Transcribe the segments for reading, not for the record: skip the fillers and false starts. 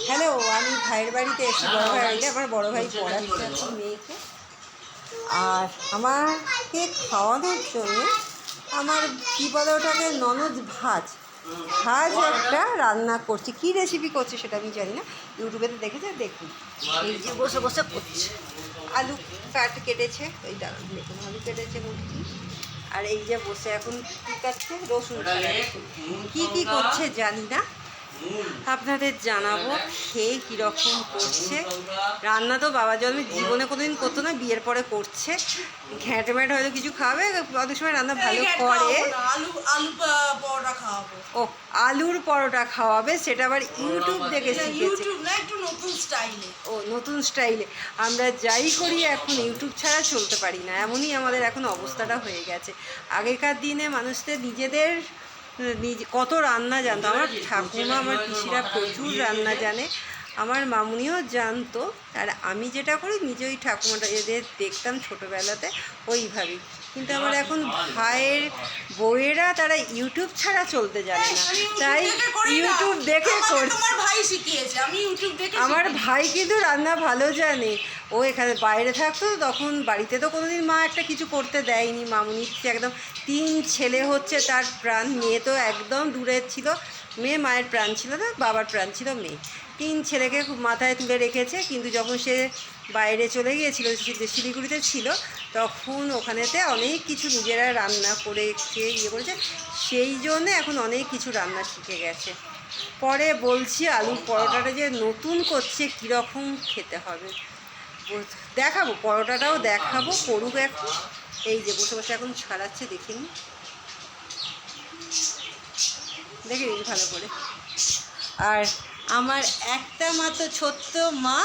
Hello, আমি ভাইয়ের বাড়িতে এসেছি। বড় ভাই বাড়িতে আমার বড় ভাই পড়াচ্ছে এখন মেয়েকে। আর আমাকে খাওয়ানোর জন্য আমার বিপদটাকে ননদ ভাজ একটা রান্না করছে। কী রেসিপি করছে সেটা আমি জানি না, ইউটিউবেতে দেখেছে, দেখুন। এই যে বসে বসে করছে, আলু কেটেছে, ওই দাঁড়ান দেখুন, আলু কেটেছে মুরগি। আর এই যে বসে এখন কী কাটছে, রসুন কী কী করছে জানি না, আপনাদের জানাবো খেয়ে কীরকম করছে। রান্না তো বাবা জন্মে জীবনে কোনোদিন করতো না, বিয়ের পরে করছে। ঘ্যাঁট ম্যাট হয়তো কিছু খাবে, অনেক সময় রান্না ভালো করে। ও, আলুর পরোটা খাওয়াবে, সেটা আবার ইউটিউব দেখে শিখেছে। ও, নতুন স্টাইলে। আমরা যাই করি এখন ইউটিউব ছাড়া চলতে পারি না, এমনই আমাদের এখন অবস্থাটা হয়ে গেছে। আগেকার দিনে মানুষদের নিজেদের কত রান্না জানতো। আমার ঠাকুমা, আমার পিসিরা প্রচুর রান্না জানে, আমার মামুনিও জানতো। আর আমি যেটা করি নিজে ওই ঠাকুমাটা এদের দেখতাম ছোটোবেলাতে, ওইভাবেই। কিন্তু আমার এখন ভাইয়ের বউয়েরা তারা ইউটিউব ছাড়া চলতে জানে না, তাই ইউটিউব দেখে করছে। আমার ভাই কিন্তু রান্না ভালো জানে। ও এখানে বাইরে থাকতো তখন, বাড়িতে তো কোনোদিন মা একটা কিছু করতে দেয়নি। মামুনি একদম 3 ছেলে হচ্ছে তার প্রাণ, মেয়ে তো একদম দূরে ছিল। মেয়ে মায়ের প্রাণ ছিল না, বাবার প্রাণ ছিল মেয়ে। 3 ছেলেকে খুব মাথায় তুলে রেখেছে। কিন্তু যখন সে বাইরে চলে গিয়েছিল, শিলিগুড়িতে ছিল, তখন ওখানেতে অনেক কিছু নিজেরা রান্না করে খেয়ে ইয়ে করেছে। সেই জন্যে এখন অনেক কিছু রান্না শিখে গেছে। পরে বলছি আলুর পরোটাটা যে নতুন করছে, কীরকম খেতে হবে দেখাবো, পরোটাটাও দেখাবো, করুক এখন। এই যে বসে বসে এখন ছাড়াচ্ছে, দেখে নিন, দেখে নিন ভালো করে। আর আমার একটা মাত্র ছোট্ট মা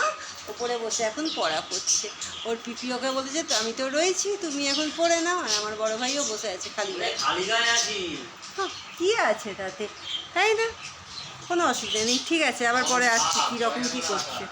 ওপরে বসে এখন পড়া করছে। ওর পিপি ওকে বলছে যে আমি তো রয়েছি, তুমি এখন পড়ে নাও। আর আমার বড় ভাইও বসে আছে খালি গায়ে। কী আছে তাতে, তাই না? কোনো অসুবিধা নেই, ঠিক আছে। আবার পরে আসছি কীরকম কী করছে।